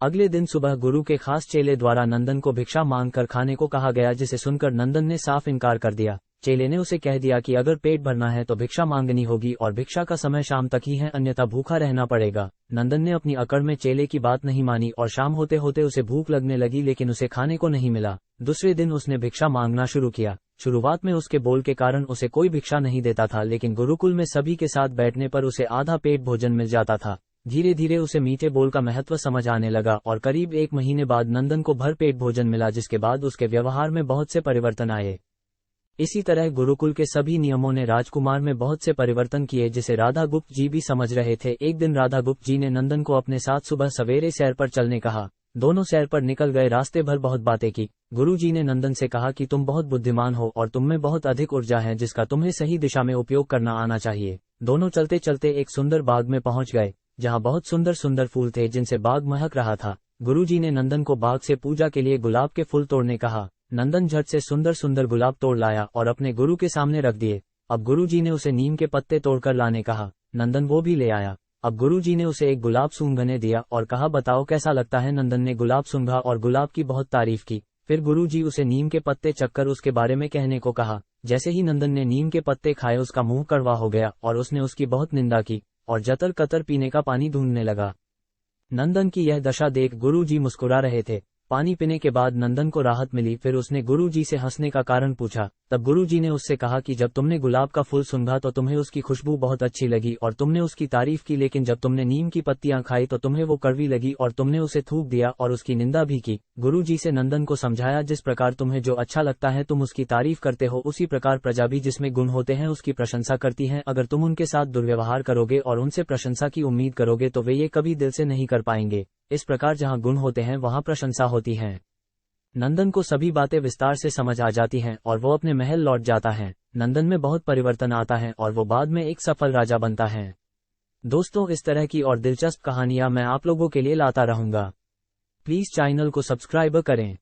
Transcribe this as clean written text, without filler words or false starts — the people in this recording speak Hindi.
अगले दिन सुबह गुरु के खास चेले द्वारा नंदन को भिक्षा मांग कर खाने को कहा गया, जिसे सुनकर नंदन ने साफ इनकार कर दिया। चेले ने उसे कह दिया कि अगर पेट भरना है तो भिक्षा मांगनी होगी और भिक्षा का समय शाम तक ही है, अन्यथा भूखा रहना पड़ेगा। नंदन ने अपनी अकड़ में चेले की बात नहीं मानी और शाम होते होते उसे भूख लगने लगी, लेकिन उसे खाने को नहीं मिला। दूसरे दिन उसने भिक्षा मांगना शुरू किया। शुरुआत में उसके बोल के कारण उसे कोई भिक्षा नहीं देता था, लेकिन गुरुकुल में सभी के साथ बैठने पर उसे आधा पेट भोजन मिल जाता था। धीरे धीरे उसे मीठे बोल का महत्व समझ आने लगा और करीब 1 महीने बाद नंदन को भर पेट भोजन मिला, जिसके बाद उसके व्यवहार में बहुत से परिवर्तन आए। इसी तरह गुरुकुल के सभी नियमों ने राजकुमार में बहुत से परिवर्तन किए, जिसे राधा गुप्त जी भी समझ रहे थे। एक दिन राधा गुप्त जी ने नंदन को अपने साथ सुबह सवेरे सैर पर चलने कहा। दोनों सैर पर निकल गए। रास्ते भर बहुत बातें की। गुरु जी ने नंदन से कहा कि तुम बहुत बुद्धिमान हो और तुम में बहुत अधिक ऊर्जा है, जिसका तुम्हें सही दिशा में उपयोग करना आना चाहिए। दोनों चलते चलते एक सुंदर बाग में पहुंच गए, जहां बहुत सुंदर सुंदर फूल थे, जिनसे बाग महक रहा था। गुरु जी ने नंदन को बाग से पूजा के लिए गुलाब के फूल तोड़ने कहा। नंदन झट से सुंदर सुंदर गुलाब तोड़ लाया और अपने गुरु के सामने रख दिए। अब गुरु जी ने उसे नीम के पत्ते तोड़कर लाने कहा। नंदन वो भी ले आया। अब गुरु जी ने उसे एक गुलाब सूंघने दिया और कहा, बताओ कैसा लगता है। नंदन ने गुलाब सूंघा और गुलाब की बहुत तारीफ की। फिर गुरु जी उसे नीम के पत्ते चखकर उसके बारे में कहने को कहा। जैसे ही नंदन ने नीम के पत्ते खाए, उसका मुंह कड़वा हो गया और उसने उसकी बहुत निंदा की और जतर कतर पीने का पानी ढूंढने लगा। नंदन की यह दशा देख गुरु जी मुस्कुरा रहे थे। पानी पीने के बाद नंदन को राहत मिली। फिर उसने गुरु जी से हंसने का कारण पूछा। तब गुरु जी ने उससे कहा कि जब तुमने गुलाब का फूल सूंघा तो तुम्हें उसकी खुशबू बहुत अच्छी लगी और तुमने उसकी तारीफ की, लेकिन जब तुमने नीम की पत्तियां खाई तो तुम्हें वो कड़वी लगी और तुमने उसे थूक दिया और उसकी निंदा भी की। गुरु जी से नंदन को समझाया, जिस प्रकार तुम्हें जो अच्छा लगता है तुम उसकी तारीफ करते हो, उसी प्रकार प्रजा भी जिसमें गुण होते हैं उसकी प्रशंसा करती है। अगर तुम उनके साथ दुर्व्यवहार करोगे और उनसे प्रशंसा की उम्मीद करोगे तो वे ये कभी दिल से नहीं कर पाएंगे। इस प्रकार जहाँ गुण होते हैं वहाँ प्रशंसा होती है। नंदन को सभी बातें विस्तार से समझ आ जाती हैं और वो अपने महल लौट जाता है। नंदन में बहुत परिवर्तन आता है और वो बाद में एक सफल राजा बनता है। दोस्तों, इस तरह की और दिलचस्प कहानियां मैं आप लोगों के लिए लाता रहूंगा। प्लीज चैनल को सब्सक्राइब करें।